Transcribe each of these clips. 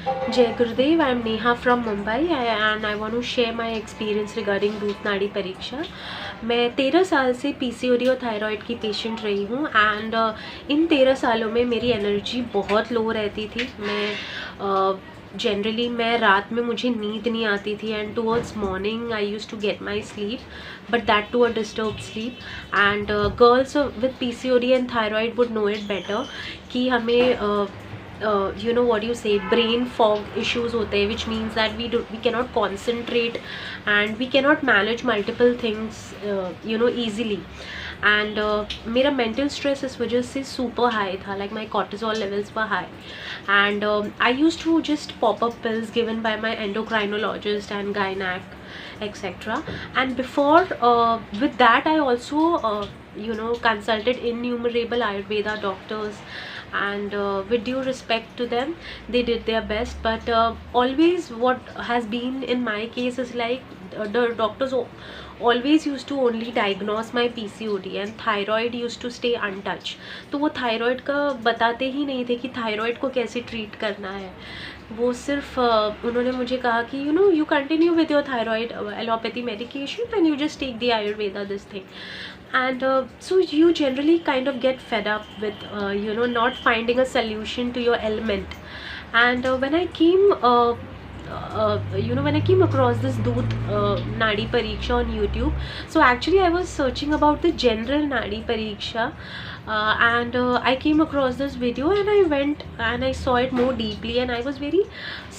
Jai Gurudev, I am Neha from Mumbai and I want to share my experience regarding दूध नाड़ी परीक्षा। मैं 13 साल से पीसीओडी और थायराइड की पेशेंट रही हूँ एंड इन 13 सालों में मेरी एनर्जी बहुत लो रहती थी। मैं जनरली मैं रात में मुझे नींद नहीं आती थी and towards morning I use to get my sleep but that too a disturb sleep and girls with PCOD and thyroid would know it better कि हमें you know what you say brain fog issues होते हैं which means that we cannot concentrate and we cannot manage multiple things easily and मेरा mental stress इस वजह से super high था, like my cortisol levels were high and I used to just pop up pills given by my endocrinologist and gynac etc. And before with that I also consulted innumerable Ayurveda doctors and with due respect to them they did their best but always what has been in my case is like the doctors always used to only diagnose my PCOD and thyroid used to stay untouched। तो वो thyroid का बताते ही नहीं थे कि thyroid को कैसे treat करना है। वो सिर्फ उन्होंने मुझे कहा कि you continue with your thyroid allopathy medication and you just take the Ayurveda this thing and so you generally kind of get fed up with not finding a solution to your ailment and when I came when I came across this Doodh Nadi Pariksha on YouTube, so actually I was searching about the general Nadi Pariksha and I came across this video and I went and I saw it more deeply and I was very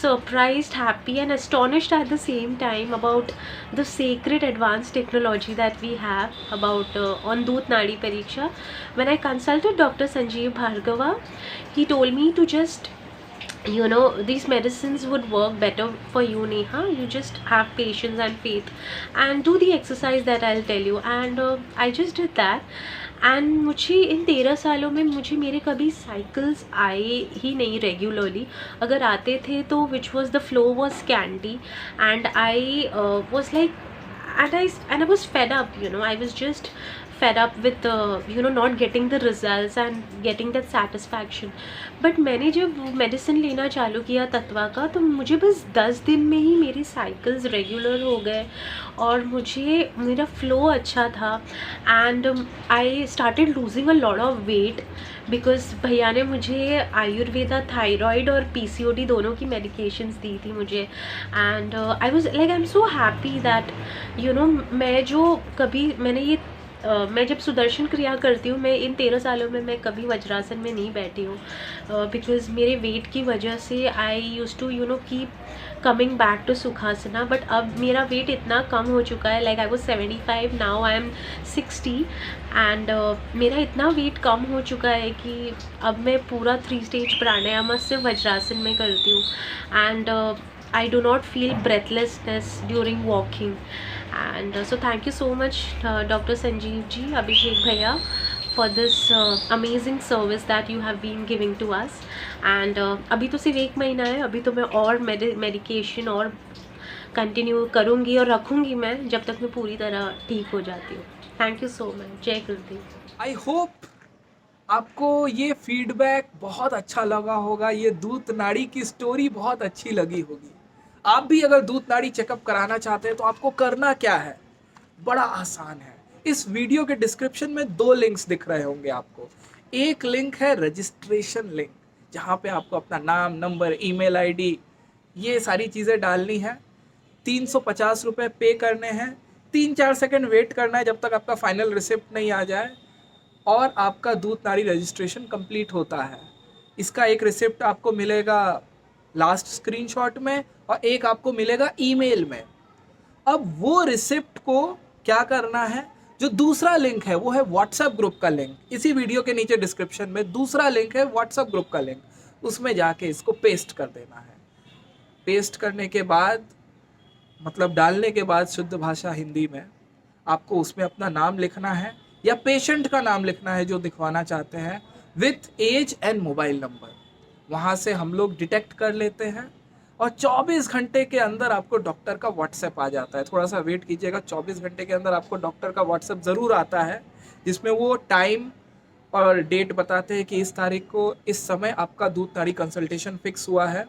surprised, happy and astonished at the same time about the sacred advanced technology that we have about on Doodh Nadi Pariksha. When I consulted Dr. Sanjeev Bhargava, he told me to just these medicines would work better for you Neha, you just have patience and faith and do the exercise that I'll tell you and I just did that and मुझे इन 13 सालों में मुझे मेरे कभी cycles आए ही नहीं regularly, अगर आते थे तो which was the flow was scanty and I was like and I was fed up, I was just fed up with not getting the results and getting that satisfaction. But मैंने जब medicine लेना चालू किया तत्वा का तो मुझे बस 10 दिन में ही मेरी साइकिल्स रेगुलर हो गए और मुझे मेरा फ्लो अच्छा था and I started losing a lot of weight because भैया ने मुझे आयुर्वेदा थायराइड और पीसीओडी दोनों की मेडिकेशंस दी थी मुझे and I was like I am so happy that मैं जो कभी मैंने ये मैं जब सुदर्शन क्रिया करती हूँ, मैं इन 13 सालों में मैं कभी वज्रासन में नहीं बैठी हूँ बिकॉज मेरे वेट की वजह से I use to keep coming back to sukhasana but अब मेरा वेट इतना कम हो चुका है, like I was 75, now I am 60 and मेरा इतना वेट कम हो चुका है कि अब मैं पूरा 3 स्टेज प्राणायाम सिर्फ वज्रासन में करती हूँ and I do not feel breathlessness during walking and so thank you so much Dr. Sanjeev ji, Abhishek bhaiya for this amazing service that you have been giving to us and अभी तो सिर्फ 1 महीना है, अभी तो मैं और medication और कंटिन्यू करूँगी और रखूँगी मैं जब तक मैं पूरी तरह ठीक हो जाती हूँ। Thank you so much. जय गुरुदेव। आई होप आपको ये फीडबैक बहुत अच्छा लगा होगा, ये दूध नाड़ी की स्टोरी बहुत अच्छी लगी होगी। आप भी अगर दूध नाड़ी चेकअप कराना चाहते हैं तो आपको करना क्या है, बड़ा आसान है। इस वीडियो के डिस्क्रिप्शन में 2 लिंक्स दिख रहे होंगे आपको। एक लिंक है रजिस्ट्रेशन लिंक, जहाँ पे आपको अपना नाम, नंबर, ईमेल आईडी ये सारी चीज़ें डालनी है। 350 रुपये पे करने हैं, 3-4 सेकंड वेट करना है जब तक आपका फाइनल रिसिप्ट नहीं आ जाए और आपका दूध नाड़ी रजिस्ट्रेशन कंप्लीट होता है। इसका एक रिसिप्ट आपको मिलेगा लास्ट स्क्रीनशॉट में और एक आपको मिलेगा ईमेल में। अब वो रिसिप्ट को क्या करना है, जो दूसरा लिंक है वो है व्हाट्सएप ग्रुप का लिंक। इसी वीडियो के नीचे डिस्क्रिप्शन में दूसरा लिंक है व्हाट्सएप ग्रुप का लिंक, उसमें जाके इसको पेस्ट कर देना है। पेस्ट करने के बाद मतलब डालने के बाद शुद्ध भाषा हिंदी में आपको उसमें अपना नाम लिखना है या पेशेंट का नाम लिखना है जो दिखवाना चाहते हैं, with age and mobile number. वहाँ से हम लोग डिटेक्ट कर लेते हैं और 24 घंटे के अंदर आपको डॉक्टर का व्हाट्सएप आ जाता है। थोड़ा सा वेट कीजिएगा, 24 घंटे के अंदर आपको डॉक्टर का व्हाट्सएप ज़रूर आता है, जिसमें वो टाइम और डेट बताते हैं कि इस तारीख को इस समय आपका दूध नाड़ी कंसल्टेशन फिक्स हुआ है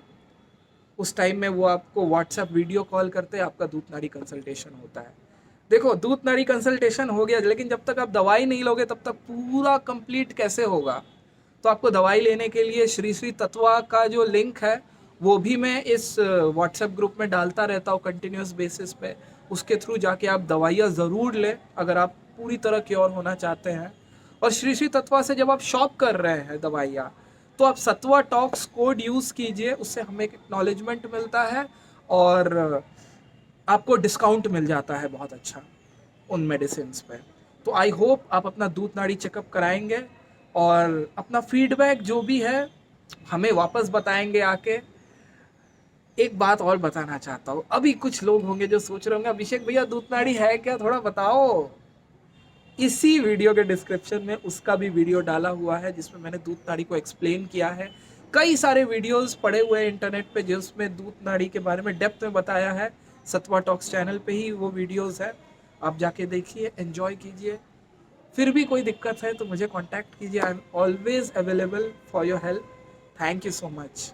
उस टाइम में वो आपको व्हाट्सएप वीडियो कॉल करते हैं, आपका दूध नाड़ी कंसल्टेशन होता है। देखो, दूध नाड़ी कंसल्टेशन हो गया, लेकिन जब तक आप दवाई नहीं लोगे तब तक पूरा कंप्लीट कैसे होगा। तो आपको दवाई लेने के लिए श्री श्री तत्वा का जो लिंक है वो भी मैं इस व्हाट्सएप ग्रुप में डालता रहता हूँ कंटिन्यूस बेसिस पे। उसके थ्रू जाके आप दवाइयाँ ज़रूर लें अगर आप पूरी तरह क्योर होना चाहते हैं। और श्री श्री तत्वा से जब आप शॉप कर रहे हैं दवाइयाँ, तो आप सत्वा टॉक्स कोड यूज़ कीजिए, उससे हमें एक एक्नॉलेजमेंट मिलता है और आपको डिस्काउंट मिल जाता है बहुत अच्छा उन मेडिसिन पे। तो आई होप आप अपना दूध नाड़ी चेकअप कराएंगे और अपना फीडबैक जो भी है हमें वापस बताएंगे आके। एक बात और बताना चाहता हूँ, अभी कुछ लोग होंगे जो सोच रहे होंगे अभिषेक भैया दूध नाड़ी है क्या, थोड़ा बताओ। इसी वीडियो के डिस्क्रिप्शन में उसका भी वीडियो डाला हुआ है जिसमें मैंने दूध नाड़ी को एक्सप्लेन किया है। कई सारे वीडियोस पड़े हुए हैं इंटरनेट पे जिसमें दूध नाड़ी के बारे में डेप्थ में बताया है। सत्वा टॉक्स चैनल पे ही वो वीडियोस है, आप जाके देखिए, एंजॉय कीजिए। फिर भी कोई दिक्कत है तो मुझे कांटेक्ट कीजिए, I am always available for your help. Thank you so much.